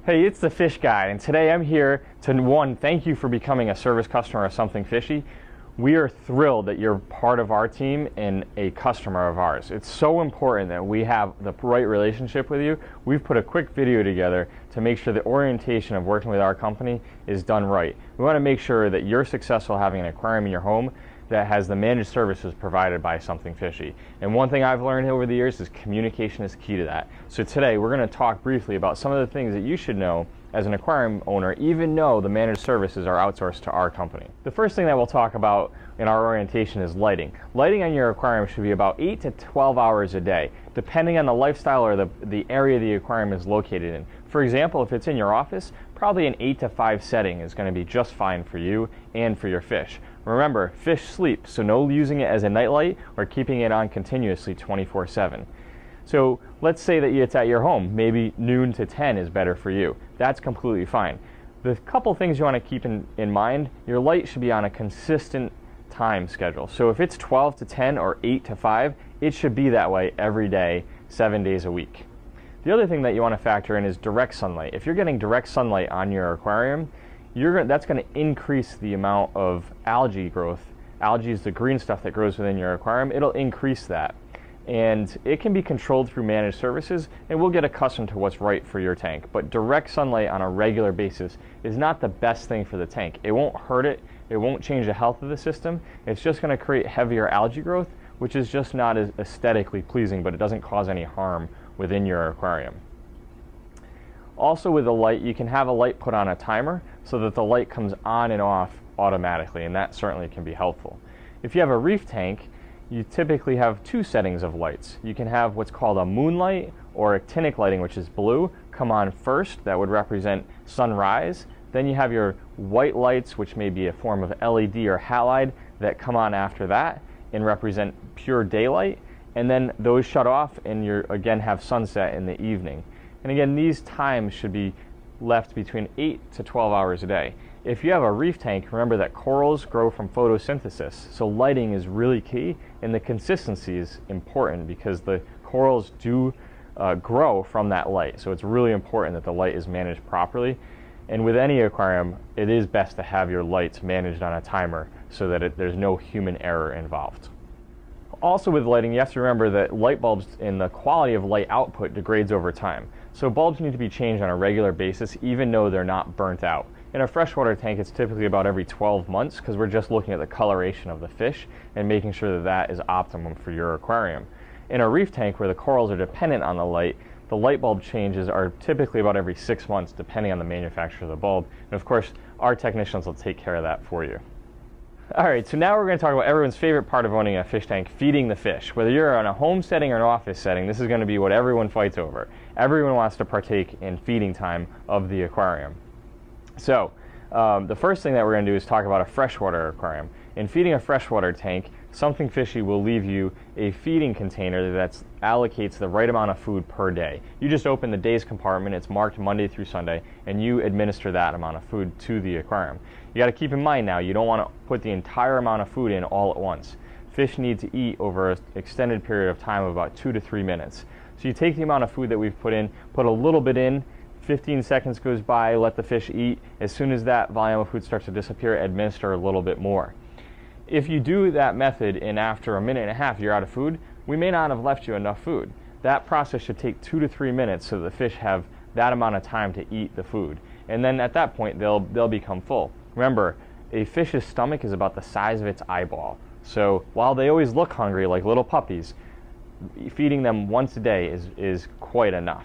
Hey, it's the Fish Guy, and today I'm here to, one, thank you for becoming a service customer of Something Fishy. We are thrilled that you're part of our team and a customer of ours. It's so important that we have the right relationship with you. We've put a quick video together to make sure the orientation of working with our company is done right. We want to make sure that you're successful having an aquarium in your home that has the managed services provided by Something Fishy. And one thing I've learned over the years is communication is key to that. So today we're going to talk briefly about some of the things that you should know as an aquarium owner, even though the managed services are outsourced to our company. The first thing that we'll talk about in our orientation is lighting. Lighting on your aquarium should be about 8 to 12 hours a day, depending on the lifestyle or the area the aquarium is located in. For example, if it's in your office, probably an 8 to 5 setting is going to be just fine for you and for your fish. Remember, fish sleep, so no using it as a nightlight or keeping it on continuously 24/7. So let's say that it's at your home. Maybe noon to 10 is better for you. That's completely fine. The couple things you want to keep in mind, your light should be on a consistent time schedule. So if it's 12 to 10 or 8 to 5, it should be that way every day, 7 days a week. The other thing that you want to factor in is direct sunlight. If you're getting direct sunlight on your aquarium, that's going to increase the amount of algae growth. Algae is the green stuff that grows within your aquarium. It'll increase that. And it can be controlled through managed services, and we'll get accustomed to what's right for your tank. But direct sunlight on a regular basis is not the best thing for the tank. It won't hurt it. It won't change the health of the system. It's just going to create heavier algae growth, which is just not as aesthetically pleasing, but it doesn't cause any harm within your aquarium. Also with the light, you can have a light put on a timer so that the light comes on and off automatically, and that certainly can be helpful. If you have a reef tank, you typically have two settings of lights. You can have what's called a moonlight or actinic lighting, which is blue, come on first. That would represent sunrise. Then you have your white lights, which may be a form of LED or halide, that come on after that and represent pure daylight. And then those shut off and you again have sunset in the evening. And again, these times should be left between 8 to 12 hours a day. If you have a reef tank, remember that corals grow from photosynthesis, so lighting is really key, and the consistency is important because the corals do grow from that light. So it's really important that the light is managed properly. And with any aquarium, it is best to have your lights managed on a timer so that there's no human error involved. Also with lighting, you have to remember that light bulbs and the quality of light output degrades over time. So bulbs need to be changed on a regular basis even though they're not burnt out. In a freshwater tank, it's typically about every 12 months because we're just looking at the coloration of the fish and making sure that that is optimum for your aquarium. In a reef tank where the corals are dependent on the light bulb changes are typically about every 6 months depending on the manufacturer of the bulb. And of course, our technicians will take care of that for you. Alright, so now we're going to talk about everyone's favorite part of owning a fish tank, feeding the fish. Whether you're on a home setting or an office setting, this is going to be what everyone fights over. Everyone wants to partake in feeding time of the aquarium. So, the first thing that we're going to do is talk about a freshwater aquarium. In feeding a freshwater tank, Something Fishy will leave you a feeding container that allocates the right amount of food per day. You just open the day's compartment, it's marked Monday through Sunday, and you administer that amount of food to the aquarium. You got to keep in mind now, you don't want to put the entire amount of food in all at once. Fish need to eat over an extended period of time of about 2 to 3 minutes. So you take the amount of food that we've put in, put a little bit in, 15 seconds goes by, let the fish eat. As soon as that volume of food starts to disappear, administer a little bit more. If you do that method and after a minute and a half you're out of food, we may not have left you enough food. That process should take 2 to 3 minutes so the fish have that amount of time to eat the food. And then at that point they'll become full. Remember, a fish's stomach is about the size of its eyeball. So while they always look hungry like little puppies, feeding them once a day is quite enough.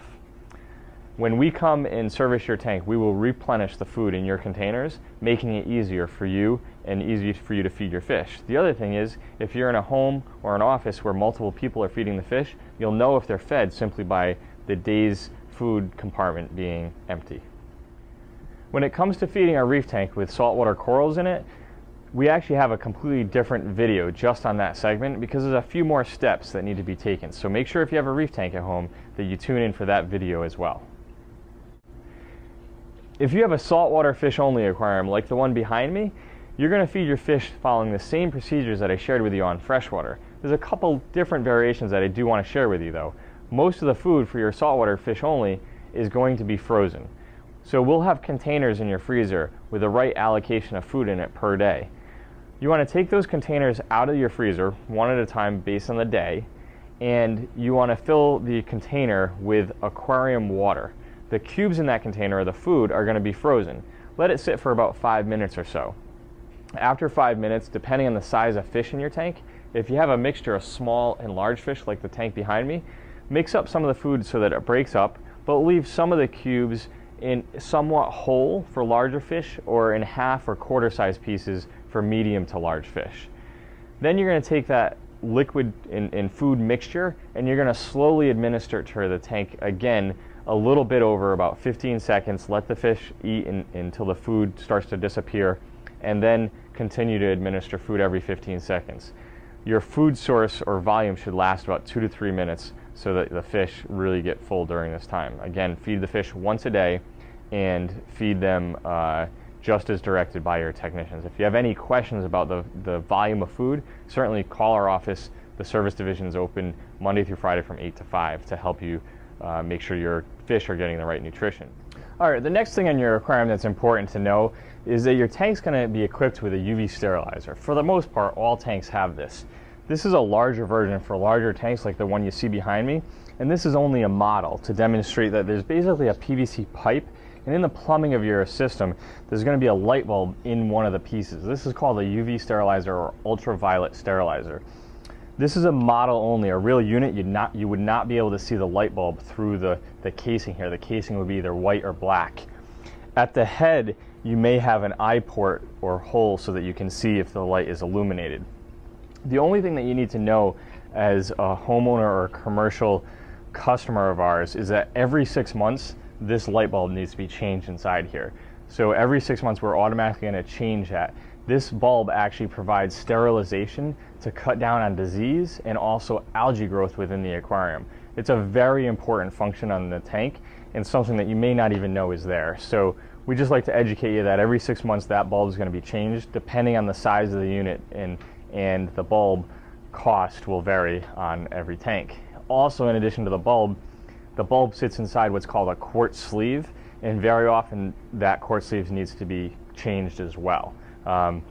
When we come and service your tank, we will replenish the food in your containers, making it easier for you and easier for you to feed your fish. The other thing is, if you're in a home or an office where multiple people are feeding the fish, you'll know if they're fed simply by the day's food compartment being empty. When it comes to feeding our reef tank with saltwater corals in it, we actually have a completely different video just on that segment because there's a few more steps that need to be taken. So make sure if you have a reef tank at home that you tune in for that video as well. If you have a saltwater fish only aquarium like the one behind me, you're going to feed your fish following the same procedures that I shared with you on freshwater. There's a couple different variations that I do want to share with you though. Most of the food for your saltwater fish only is going to be frozen. So we'll have containers in your freezer with the right allocation of food in it per day. You want to take those containers out of your freezer one at a time based on the day, and you want to fill the container with aquarium water. The cubes in that container, or the food, are going to be frozen. Let it sit for about 5 minutes or so. After 5 minutes, depending on the size of fish in your tank, if you have a mixture of small and large fish like the tank behind me, mix up some of the food so that it breaks up, but leave some of the cubes in somewhat whole for larger fish, or in half or quarter size pieces for medium to large fish. Then you're going to take that liquid and food mixture, and you're going to slowly administer it to the tank again, a little bit over about 15 seconds. Let the fish eat until the food starts to disappear, and then continue to administer food every 15 seconds. Your food source or volume should last about 2 to 3 minutes so that the fish really get full during this time. Again, feed the fish once a day and feed them just as directed by your technicians. If you have any questions about the volume of food, certainly call our office. The service division is open Monday through Friday from 8 to 5 to help you make sure your fish are getting the right nutrition. All right, the next thing on your aquarium that's important to know is that your tank's going to be equipped with a UV sterilizer. For the most part, all tanks have this. This is a larger version for larger tanks like the one you see behind me, and this is only a model to demonstrate that there's basically a PVC pipe, and in the plumbing of your system, there's going to be a light bulb in one of the pieces. This is called a UV sterilizer or ultraviolet sterilizer. This is a model only. A real unit, you would not be able to see the light bulb through the casing here. The casing would be either white or black. At the head, you may have an eye port or hole so that you can see if the light is illuminated. The only thing that you need to know as a homeowner or a commercial customer of ours is that every 6 months, this light bulb needs to be changed inside here. So every 6 months, we're automatically going to change that. This bulb actually provides sterilization to cut down on disease and also algae growth within the aquarium. It's a very important function on the tank and something that you may not even know is there. So we just like to educate you that every 6 months that bulb is going to be changed depending on the size of the unit, and the bulb cost will vary on every tank. Also, in addition to the bulb sits inside what's called a quartz sleeve, and very often that quartz sleeve needs to be changed as well,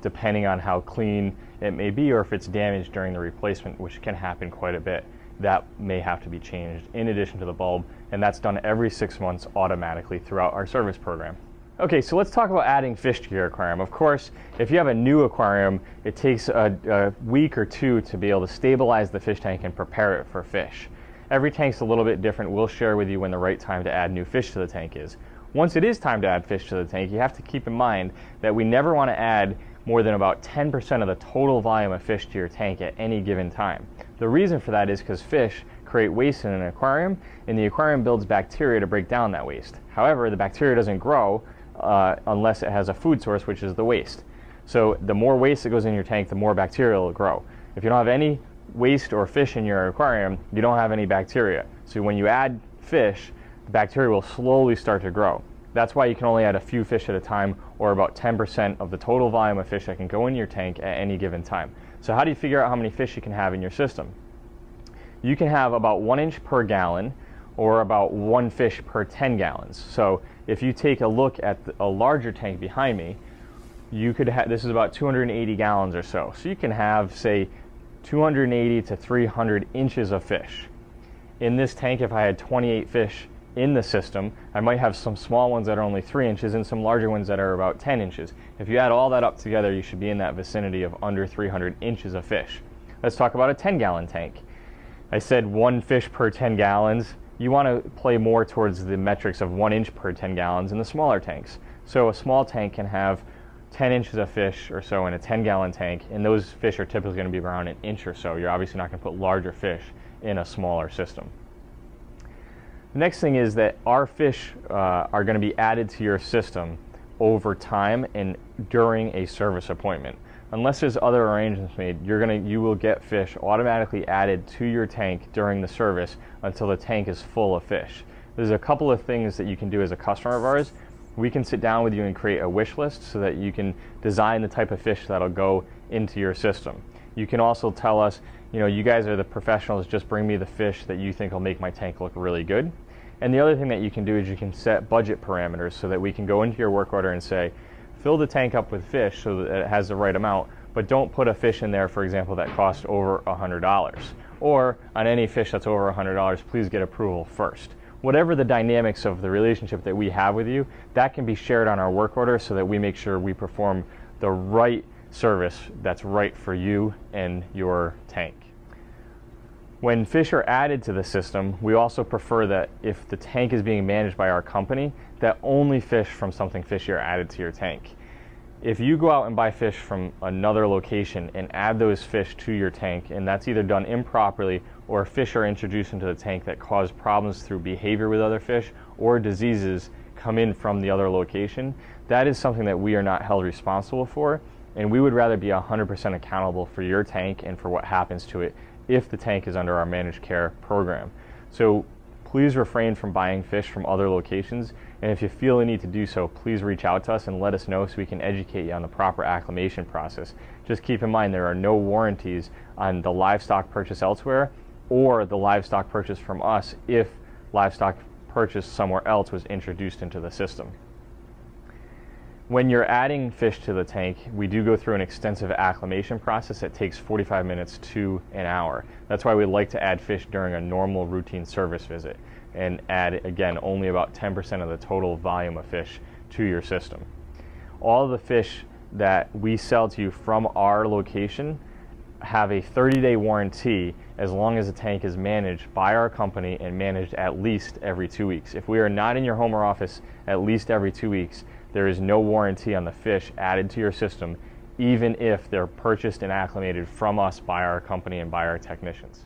depending on how clean it may be or if it's damaged during the replacement, which can happen quite a bit. That may have to be changed in addition to the bulb, and that's done every 6 months automatically throughout our service program. Okay, so let's talk about adding fish to your aquarium. Of course, if you have a new aquarium, it takes a week or two to be able to stabilize the fish tank and prepare it for fish. Every tank's a little bit different. We'll share with you when the right time to add new fish to the tank is. Once it is time to add fish to the tank, you have to keep in mind that we never want to add more than about 10% of the total volume of fish to your tank at any given time. The reason for that is because fish create waste in an aquarium, and the aquarium builds bacteria to break down that waste. However, the bacteria doesn't grow unless it has a food source, which is the waste. So the more waste that goes in your tank, the more bacteria will grow. If you don't have any waste or fish in your aquarium, you don't have any bacteria. So when you add fish, the bacteria will slowly start to grow. That's why you can only add a few fish at a time, or about 10% of the total volume of fish that can go in your tank at any given time. So how do you figure out how many fish you can have in your system? You can have about 1 inch per gallon, or about 1 fish per 10 gallons. So if you take a look at a larger tank behind me, you could have, this is about 280 gallons or so. So you can have, say, 280 to 300 inches of fish. In this tank, if I had 28 fish in the system, I might have some small ones that are only 3 inches and some larger ones that are about 10 inches. If you add all that up together, you should be in that vicinity of under 300 inches of fish. Let's talk about a 10-gallon tank. I said 1 fish per 10 gallons. You want to play more towards the metrics of 1 inch per 10 gallons in the smaller tanks. So a small tank can have 10 inches of fish or so in a 10-gallon tank, and those fish are typically going to be around 1 inch or so. You're obviously not going to put larger fish in a smaller system. The next thing is that our fish are going to be added to your system over time and during a service appointment. Unless there's other arrangements made, you will get fish automatically added to your tank during the service until the tank is full of fish. There's a couple of things that you can do as a customer of ours. We can sit down with you and create a wish list so that you can design the type of fish that'll go into your system. You can also tell us, you guys are the professionals, just bring me the fish that you think will make my tank look really good. And the other thing that you can do is you can set budget parameters so that we can go into your work order and say, fill the tank up with fish so that it has the right amount, but don't put a fish in there, for example, that costs over $100. Or on any fish that's over $100, please get approval first. Whatever the dynamics of the relationship that we have with you, that can be shared on our work order so that we make sure we perform the right service that's right for you and your tank. When fish are added to the system, we also prefer that if the tank is being managed by our company, that only fish from Something Fishy are added to your tank. If you go out and buy fish from another location and add those fish to your tank, and that's either done improperly or fish are introduced into the tank that cause problems through behavior with other fish or diseases come in from the other location, that is something that we are not held responsible for, and we would rather be 100% accountable for your tank and for what happens to it if the tank is under our managed care program. So please refrain from buying fish from other locations, and if you feel the need to do so, please reach out to us and let us know so we can educate you on the proper acclimation process. Just keep in mind there are no warranties on the livestock purchase elsewhere or the livestock purchase from us if livestock purchase somewhere else was introduced into the system. When you're adding fish to the tank, we do go through an extensive acclimation process that takes 45 minutes to an hour. That's why we like to add fish during a normal routine service visit and add, again, only about 10% of the total volume of fish to your system. All of the fish that we sell to you from our location have a 30-day warranty as long as the tank is managed by our company and managed at least every 2 weeks. If we are not in your home or office at least every 2 weeks, there is no warranty on the fish added to your system, even if they're purchased and acclimated from us by our company and by our technicians.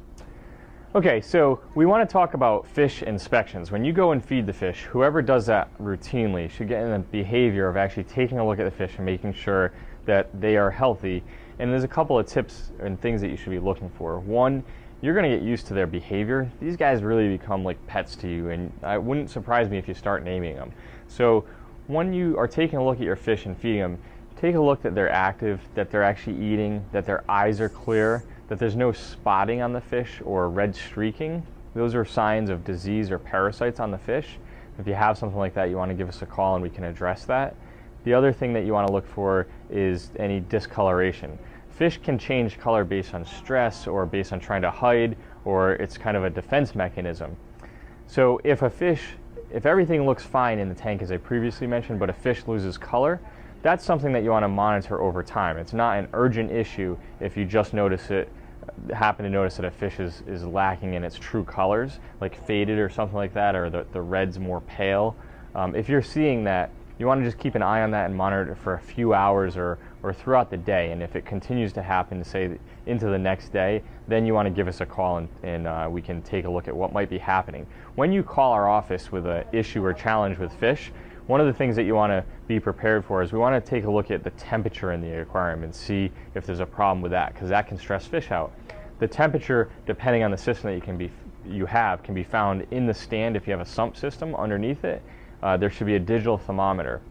Okay, so we want to talk about fish inspections. When you go and feed the fish, whoever does that routinely should get in the behavior of actually taking a look at the fish and making sure that they are healthy. And there's a couple of tips and things that you should be looking for. One, you're going to get used to their behavior. These guys really become like pets to you, and it wouldn't surprise me if you start naming them. So when you are taking a look at your fish and feeding them, take a look that they're active, that they're actually eating, that their eyes are clear, that there's no spotting on the fish or red streaking. Those are signs of disease or parasites on the fish. If you have something like that, you want to give us a call and we can address that. The other thing that you want to look for is any discoloration. Fish can change color based on stress or based on trying to hide, or it's kind of a defense mechanism. So if everything looks fine in the tank, as I previously mentioned, but a fish loses color, that's something that you want to monitor over time. It's not an urgent issue if you just happen to notice that a fish is lacking in its true colors, like faded or something like that, or the red's more pale. If you're seeing that, you want to just keep an eye on that and monitor it for a few hours or throughout the day. And if it continues to happen, say into the next day, then you want to give us a call and we can take a look at what might be happening. When you call our office with an issue or challenge with fish, one of the things that you want to be prepared for is we want to take a look at the temperature in the aquarium and see if there's a problem with that, because that can stress fish out. The temperature, depending on the system that you have, can be found in the stand. If you have a sump system underneath it, there should be a digital thermometer,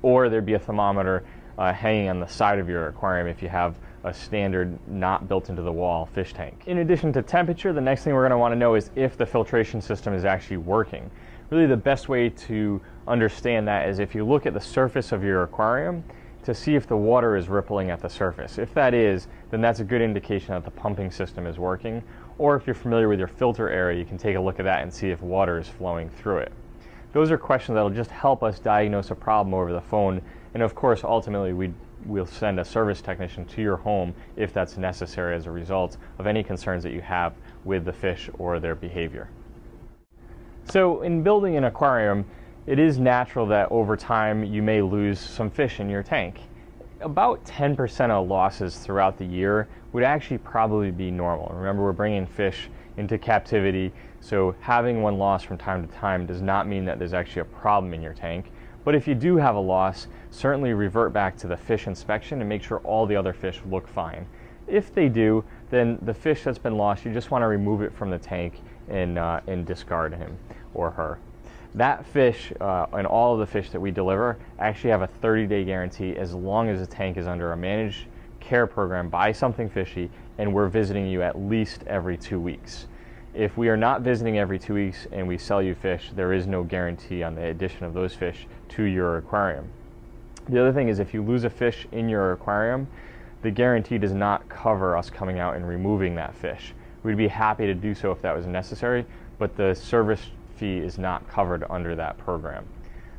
or there'd be a thermometer hanging on the side of your aquarium if you have a standard, not built into the wall fish tank. In addition to temperature, the next thing we're going to want to know is if the filtration system is actually working. Really, the best way to understand that is if you look at the surface of your aquarium to see if the water is rippling at the surface. If that is, then that's a good indication that the pumping system is working. Or if you're familiar with your filter area, you can take a look at that and see if water is flowing through it. Those are questions that will just help us diagnose a problem over the phone. And of course, ultimately, we'll send a service technician to your home if that's necessary as a result of any concerns that you have with the fish or their behavior. So in building an aquarium, it is natural that over time you may lose some fish in your tank. About 10% of losses throughout the year would actually probably be normal. Remember, we're bringing fish into captivity, so having one loss from time to time does not mean that there's actually a problem in your tank. But if you do have a loss, certainly revert back to the fish inspection and make sure all the other fish look fine. If they do, then the fish that's been lost, you just want to remove it from the tank and discard him or her. That fish and all of the fish that we deliver actually have a 30-day guarantee as long as the tank is under a managed care program by Something Fishy and we're visiting you at least every 2 weeks. if we are not visiting every 2 weeks and we sell you fish, there is no guarantee on the addition of those fish to your aquarium. The other thing is, if you lose a fish in your aquarium, the guarantee does not cover us coming out and removing that fish. We'd be happy to do so if that was necessary, but the service fee is not covered under that program.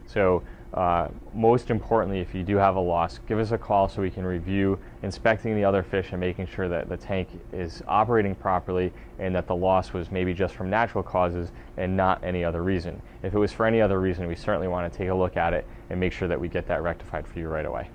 So most importantly, if you do have a loss, give us a call so we can review inspecting the other fish and making sure that the tank is operating properly and that the loss was maybe just from natural causes and not any other reason. If it was for any other reason, we certainly want to take a look at it and make sure that we get that rectified for you right away.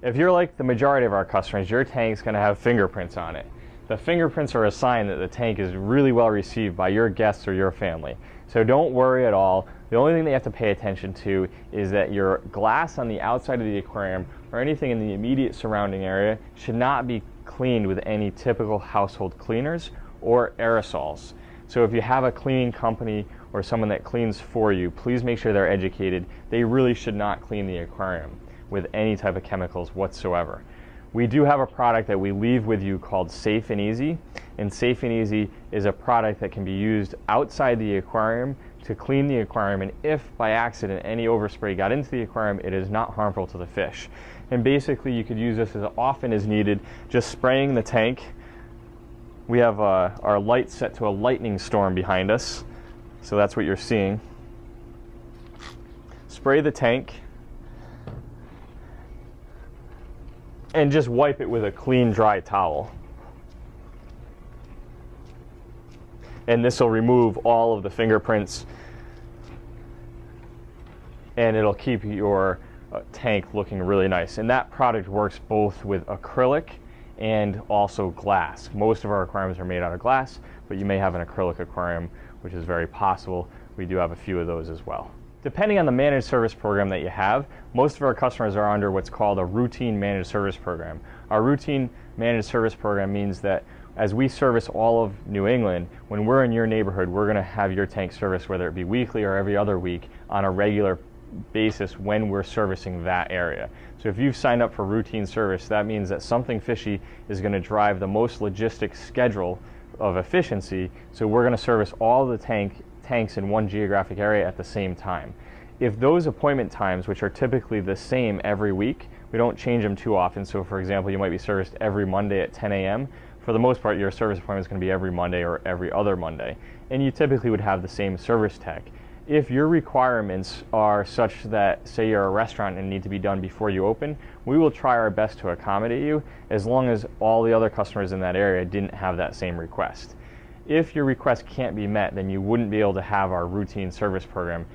If you're like the majority of our customers, your tank's going to have fingerprints on it. The fingerprints are a sign that the tank is really well received by your guests or your family. So don't worry at all. The only thing that you have to pay attention to is that your glass on the outside of the aquarium or anything in the immediate surrounding area should not be cleaned with any typical household cleaners or aerosols. So if you have a cleaning company or someone that cleans for you, please make sure they're educated. They really should not clean the aquarium with any type of chemicals whatsoever. We do have a product that we leave with you called Safe and Easy, and Safe and Easy is a product that can be used outside the aquarium to clean the aquarium, and if by accident any overspray got into the aquarium, it is not harmful to the fish. And basically you could use this as often as needed, just spraying the tank. We have our light set to a lightning storm behind us, so that's what you're seeing. Spray the tank and just wipe it with a clean, dry towel. And this will remove all of the fingerprints and it'll keep your tank looking really nice. And that product works both with acrylic and also glass. Most of our aquariums are made out of glass, but you may have an acrylic aquarium, which is very possible. We do have a few of those as well. Depending on the managed service program that you have, most of our customers are under what's called a routine managed service program. Our routine managed service program means that as we service all of New England, when we're in your neighborhood, we're going to have your tank serviced, whether it be weekly or every other week, on a regular basis when we're servicing that area. So if you've signed up for routine service, that means that Something Fishy is going to drive the most logistic schedule of efficiency, so we're going to service all the tanks in one geographic area at the same time. If those appointment times, which are typically the same every week, we don't change them too often. So for example, you might be serviced every Monday at 10 a.m. For the most part, your service appointment is going to be every Monday or every other Monday. And you typically would have the same service tech. If your requirements are such that, say you're a restaurant and need to be done before you open, we will try our best to accommodate you as long as all the other customers in that area didn't have that same request. If your request can't be met, then you wouldn't be able to have our routine service program,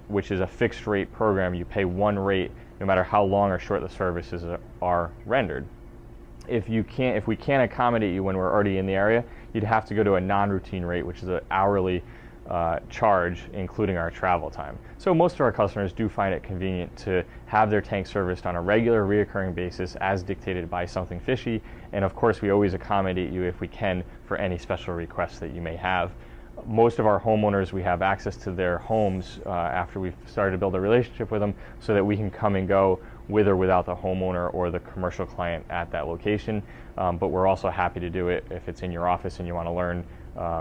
which is a fixed rate program. You pay one rate no matter how long or short the services are rendered. If we can't accommodate you when we're already in the area, you'd have to go to a non-routine rate, which is an hourly charge, including our travel time. So most of our customers do find it convenient to have their tank serviced on a regular, reoccurring basis as dictated by Something Fishy, and of course we always accommodate you if we can for any special requests that you may have. Most of our homeowners, we have access to their homes after we've started to build a relationship with them, so that we can come and go with or without the homeowner or the commercial client at that location. But we're also happy to do it if it's in your office and you want to learn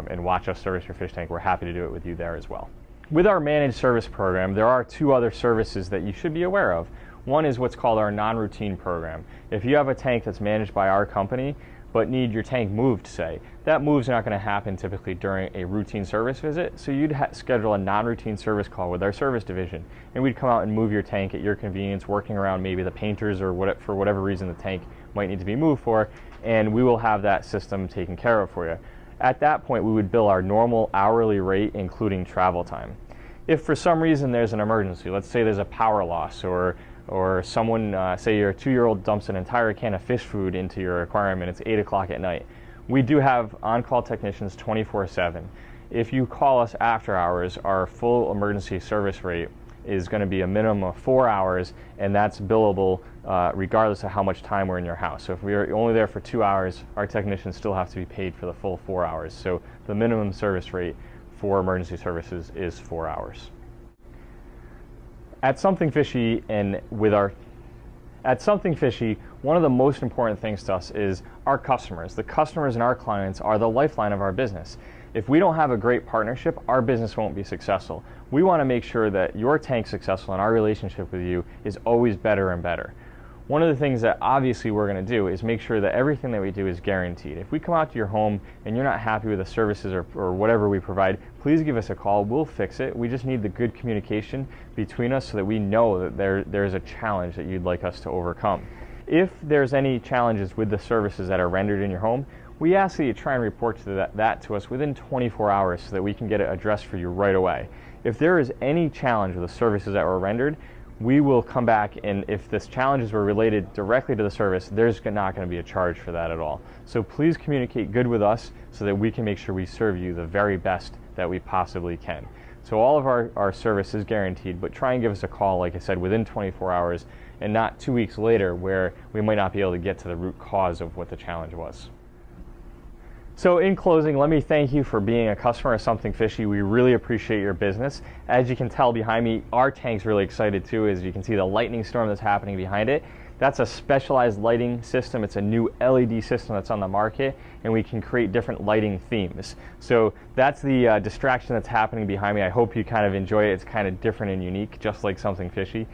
and watch us service your fish tank. We're happy to do it with you there as well. With our managed service program, there are two other services that you should be aware of. One is what's called our non-routine program. If you have a tank that's managed by our company but need your tank moved, say, that move's not going to happen typically during a routine service visit, so you'd schedule a non-routine service call with our service division, and we'd come out and move your tank at your convenience, working around maybe the painters or for whatever reason the tank might need to be moved for, and we will have that system taken care of for you. At that point, we would bill our normal hourly rate, including travel time. If for some reason there's an emergency, let's say there's a power loss, or someone, say your 2-year-old dumps an entire can of fish food into your aquarium and it's 8 o'clock at night, we do have on-call technicians 24/7. If you call us after hours, our full emergency service rate is going to be a minimum of 4 hours, and that's billable regardless of how much time we're in your house. So if we are only there for 2 hours, our technicians still have to be paid for the full 4 hours. So the minimum service rate for emergency services is 4 hours. At Something Fishy one of the most important things to us is our customers. The customers and our clients are the lifeline of our business. If we don't have a great partnership, our business won't be successful. We want to make sure that your tank's successful and our relationship with you is always better and better. One of the things that obviously we're going to do is make sure that everything that we do is guaranteed. If we come out to your home and you're not happy with the services or whatever we provide, please give us a call. We'll fix it. We just need the good communication between us so that we know that there's a challenge that you'd like us to overcome. If there's any challenges with the services that are rendered in your home, we ask that you try and report that to us within 24 hours so that we can get it addressed for you right away. If there is any challenge with the services that were rendered, we will come back, and if the challenges were related directly to the service, there's not going to be a charge for that at all. So please communicate good with us so that we can make sure we serve you the very best that we possibly can. So all of our service is guaranteed, but try and give us a call, like I said, within 24 hours and not 2 weeks later where we might not be able to get to the root cause of what the challenge was. So in closing, let me thank you for being a customer of Something Fishy. We really appreciate your business. As you can tell behind me, our tank's really excited too. As you can see, the lightning storm that's happening behind it. That's a specialized lighting system. It's a new LED system that's on the market, and we can create different lighting themes. So that's the distraction that's happening behind me. I hope you kind of enjoy it. It's kind of different and unique, just like Something Fishy.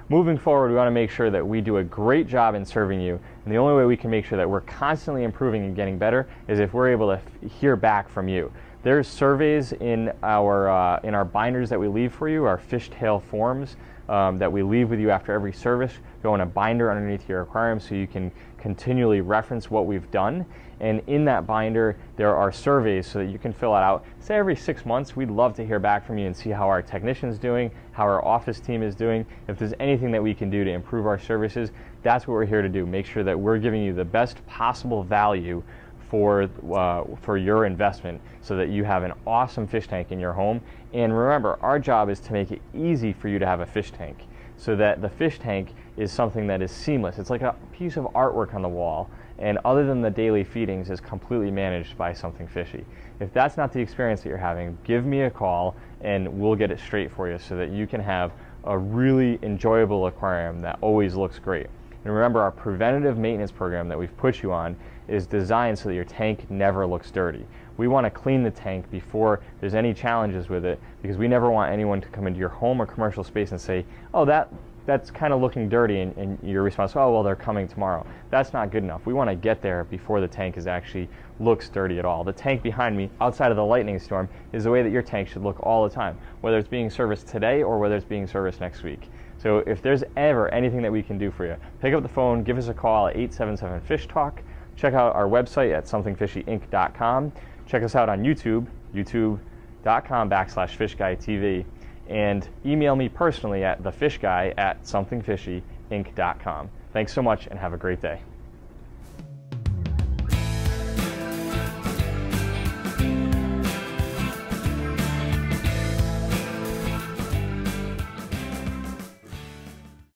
Moving forward, we want to make sure that we do a great job in serving you, and the only way we can make sure that we're constantly improving and getting better is if we're able to hear back from you. There's surveys in our binders that we leave for you, our fishtail forms that we leave with you after every service. Go in a binder underneath your aquarium so you can continually reference what we've done. And in that binder, there are surveys so that you can fill it out. Say every 6 months, we'd love to hear back from you and see how our technician's doing, how our office team is doing. If there's anything that we can do to improve our services, that's what we're here to do. Make sure that we're giving you the best possible value for your investment so that you have an awesome fish tank in your home. And remember, our job is to make it easy for you to have a fish tank so that the fish tank is something that is seamless. It's like a piece of artwork on the wall, and other than the daily feedings, is completely managed by Something Fishy. If that's not the experience that you're having, give me a call and we'll get it straight for you so that you can have a really enjoyable aquarium that always looks great. And remember, our preventative maintenance program that we've put you on is designed so that your tank never looks dirty. We want to clean the tank before there's any challenges with it, because we never want anyone to come into your home or commercial space and say, oh, that's kind of looking dirty, and your response, oh, well, they're coming tomorrow. That's not good enough. We want to get there before the tank is actually looks dirty at all. The tank behind me, outside of the lightning storm, is the way that your tank should look all the time, whether it's being serviced today or whether it's being serviced next week. So if there's ever anything that we can do for you, pick up the phone, give us a call at 877-FISH-TALK. Check out our website at somethingfishyinc.com. Check us out on YouTube, youtube.com/FishGuyTV. And email me personally at thefishguy@somethingfishyinc.com. Thanks so much and have a great day.